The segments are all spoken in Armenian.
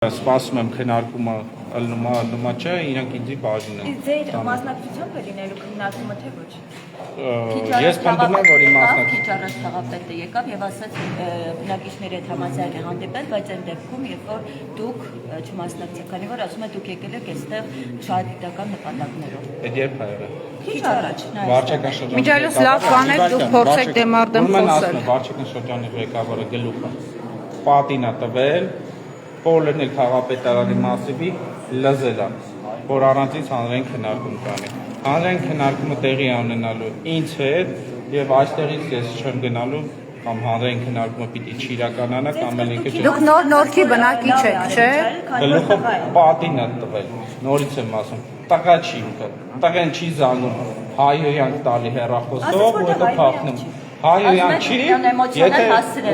Սպասում եմ քննարկումը ըլնումա չէ, իրանք ինձի բաժին են։ Ձեր մասնակցությամբ է լինելու քննարկումը թե ոչ։ Ես պնդում եմ, որ իմ մասնակցությունը քիչ առաջ խաղապետը եկավ եւ ասաց բնակիչների հետ համաձայն է հանդիպել, բայց այն դեպքում, երբ որ դուք չմասնակցեք, քանի որ ասում եք դուք եկել եք այստեղ շահադիտական նպատակներով։ այդ երբ է եղել։ Քիչ առաջ Վարչական շրջանի Միջայլոց լավ կանեք դուք փորձեք դեմարդեմ խոսել։ Վարչական շրջանի ղեկավարը գլուխը պատին է տվել, Պոլերն էլ քաղաքապետարանի մասիվի լզել է, որ առանցից հանրային քննարկում կանի։ Հանրային քննարկումը տեղի ունենալու ինձ հետ եւ այստեղից ես չեմ գնալու կամ հանրային քննարկումը պիտի չիրականանա կամ էլ ինքը Դուք նոր-նորքի բնակիչ եք, չէ՞։ գլուխը պատին է տվել, նորից եմ ասում, տղա չի ինքը, տղեն չի զանգում, հայհոյանք տալի հեռախոսով ու հետո փախնում։ Հայհոյանք չի, եթե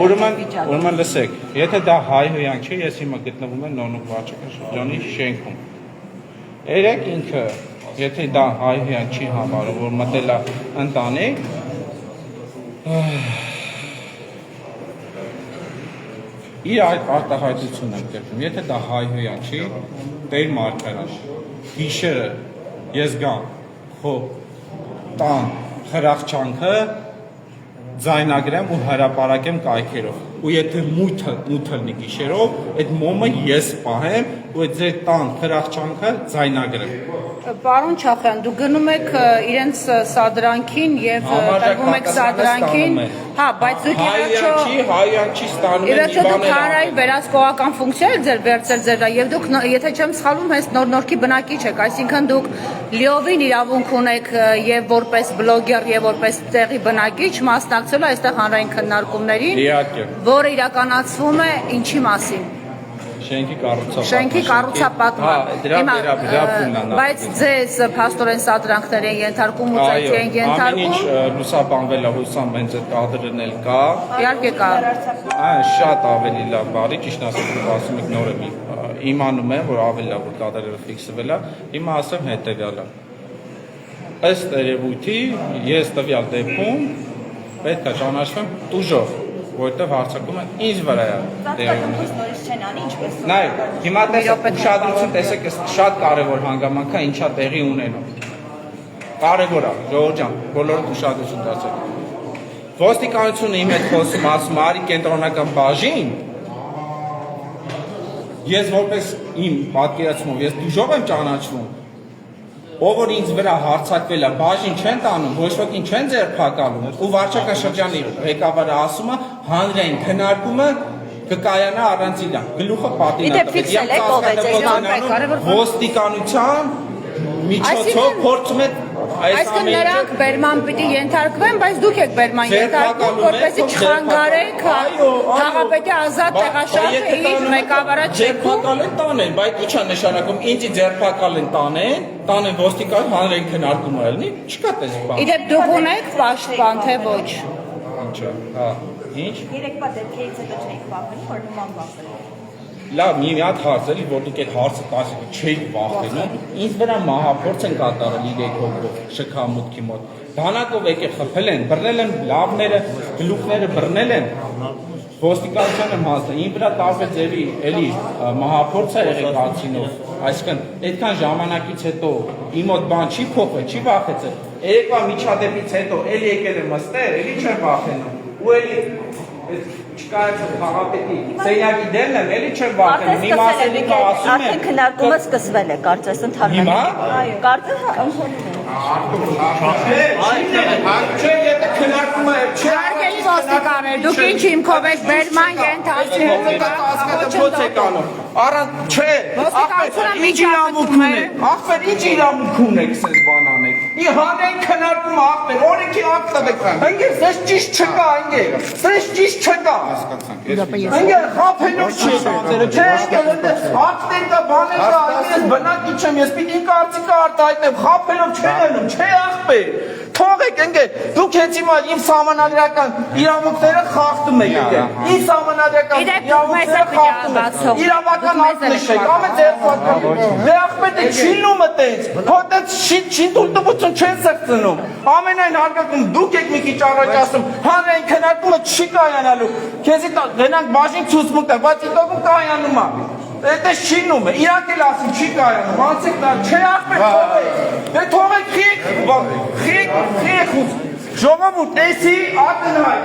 ուրեմն լսեք, եթե դա հայհոյանք չի, ես հիմա գտնվում եմ Նորնուկ վարչական շրջանի շենքում։ Երեք ինքը, եթե դա հայհոյանք չի համարում, որ մտել է ընտանիք, իր այդ արտահայտությունն եմ կերպում, եթե դա հայհոյանք չի, Տեր Մարգարիտ, գիշերը ես գամ, տան խրախճանքը ձայնագրեմ ու հրապարակեմ կայքերով ու եթե մութը լինի գիշերով այդ մոմը ես պահեմ ու այդ ձեր տան խրախճանքը ձայնագրեմ Պարոն Չախյան, դուք գնում եք իրենց սադրանքին եւ տրվում եք սադրանքին, հա, բայց դուք հայյանքի ստանում են Իվերջ դուք հանրային վերահսկողական ֆունկցիա եք ձեր վերցել ձերա եւ դուք եթե չեմ սխալվում հենց նոր-նորքի բնակիչ եք, այսինքն դուք լիովին իրավունք ունեք եւ որպես բլոգեր եւ որպես տեղի բնակիչ մասնակցելու այստեղ հանրային քննարկումներին, որը իրականացվում է ինչի մասին։ Շենքի կառուցապատման։ Բայց ձեզ փաստորեն սադրանքներ են ենթարկում ու ծայթի են ենթարկում։ Ամեն ինչ լուսաբանվել է, հուսամ հենց այդ կադրն էլ կա։ Իհարկե կա։ Շատ ավելի լավ բարի, ճիշտ ասում եք նոր եմ իմանում եմ, որ ավելի լավ որ կադրերը ֆիքսվել է, հիմա ասեմ հետեւյալը։ Ըստ երևույթի ես տվյալ դեպքում պետք է ճանաչվեմ տուժով, որտեղ հարցակումը ինձ վրա է։ նորից չեն անի ինչպես։ Նայ, հիմա տեսեք ուշադրություն տեսեք, շատ կարևոր հանգամանք է, ինչա տեղի ունենում։ Կարևոր է, ժողովուրդ ջան, բոլորդ ուշադրություն դարձեք։ Ոստիկանությունը իմ հետ խոսում ասում արի կենտրոնական բաժին։ Ես որպես իմ պատկերացումով ես դուժով եմ ճանաչվում։ Ով որ ինձ վրա հարցակվել է, բաժին չեն տանում, ոչ ոքին չեն ձերբակալում, ու վարչական շրջանի ղեկավարը ասում է հանրային քննարկումը կկայանա առանց իրա։ Գլուխը պատին է տվել։ Ոստիկանության միջոցով փորձում է Այսինքն նրանք բերման պիտի ենթարկվեն, բայց դուք եք բերման ենթարկվում, որպեսզի չխանգարեք քաղաքապետի ազատ տեղաշարժը իր ղեկավարը ձերբակալ են տանեն, բայց ի՞նչ է նշանակում, ինձ ձերբակալ են տանեն ոստիկան հանրային քննարկումը ելնի, չկա տես բան։ Իդեպ դուք ունեք պաշտպան, թե ոչ։ Ինչա, հա, ինչ։ Երեկվա դեպքերից հետո չեք վախենում, որ նման վախենում։ Լավ, մի հատ հարց էլի, որ դուք այդ հարցը տասը չեք վախենում, ինձ վրա մահափորձ են կատարել 3 հոգով շքամուտքի մոտ։ Բանակով եկել խփել են, բռնել են լավները, գլուխները բռնել են։ Ոստիկանության եմ հասնել, իմ վրա տարբեր ձևի էլի մահափորձ է եղել հացինով, այսինքն այդքան ժամանակից հետո իմ մոտ բան չի փոխվել, չի վախեցել։ Երեկվա միջադեպից հետո էլի եկել եմ ըստեղ, էլի չեմ վախենում։ Ու էլի չկայացել քաղաքապետի սենյակի դերն եմ, էլի չեմ վախենում, իմ ասելիքը ասում եմ։ Արդեն քննարկումը սկսվել է, կարծես ընդհանրապես։ Այո, կարծես ընդհանրապես։ Չէ, եթե քննարկումը Հարգելի ոստիկաններ, դուք ինչ հիմքով եք բերման ենթարկվում։ Առանց չէ, ախպեր, ինչ իրավունք ունեք։ Ախպեր, ինչ իրավունք ունեք սենց բան անեք։ Ի հանրային քննարկումը ախպեր, օրենքի ակտ եք։ Ընկեր, սենց ճիշտ չկա, ընկեր։ Սենց ճիշտ չկա։ Ընկեր, խափելով չի ծերը, չէ, ընկեր, ակտեր կա, բաներ կա, ես բնակիչ եմ, ես պիտի կարծիքը արտահայտեմ, խափելով չեն ելնում, չէ ախպեր։ Թողեք ընկեր, դուք հենց հիմա իմ սահմանադրական իրավունքները խախտում եք։ Իմ սահմանադրական իրավունքները խախտում եք։ Իրավական ակտ նշեք, ամեն ձերբակալում։ Դե ախպետը չի լումը տենց, հոտեց չի տուլտվություն չեն սրծնում։ Ամենայն հարգակում դուք եք մի քիչ առաջ ասում, հանրային քննարկումը չի կայանալու։ Քեզի գնանք բաժին ցուցմունք տա, բայց իտոգում կայանում է։ Դա շինում է, իրանք էլ ասում չի կարանում, հանցեք դա, չէ ախպեր թողեք, դե թողեք խիեք ուց, ժողովուրդ, տեսի, ակնհայտ,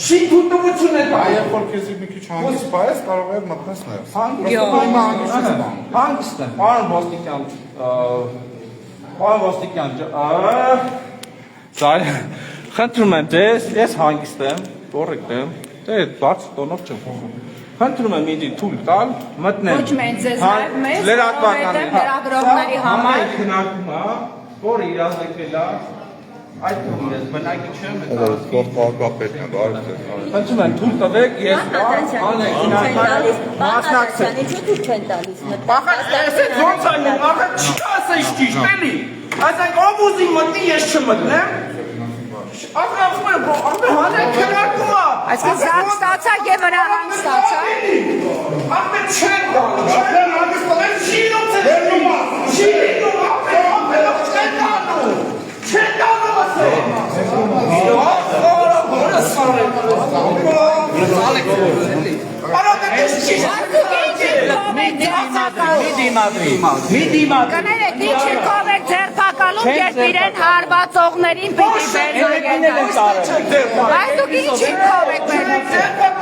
շի թուտվություն է դա։ Երբ որ քեզի մի քիչ հանգիստ պայես, կարող է մտնես ներս։ Հանգիստ եմ, պարոն Ոստիկյան, խնդրում եմ ձեզ, ես հանգիստ եմ, կոռեկտ եմ, դե բարձր տոնով չեմ խոսում։ Խնդրում եմ ինձ թույլ տալ, մտնեմ։ Ոչ մեծ ձեզ նաև մեզ, լրատվականին լրագրողների համար։ Քննարկում է, որ իրազեկվել է, այդ կողմից բնակի չեմ, Կողմակապետն է, բարի ձեզ։ խնդրում եմ թույլ տվեք, ես մասնակցեմ։ Ինչու չեն տալիս։ Բախան, այսպես ոնց այն, ախր չկասես ճիշտ էլի։ Այսինքն ով ուզի մտնի, ես չմտնեմ։ Ախր հանեք քննարկում է։ Այսինքն զարկ ստացա եւ վրա հանգ ստացա։ Ախր չեն տալու, չեն հանգստել, շիրոց է դնում, ախր չեն տալու, չեն տալու ասել։ Կներեք, ինչ կով եք ձերբակալում, երբ իրեն հարվածողներին պիտի վերնագետան։ Բայց դուք ինչ կով եք վերնագետան։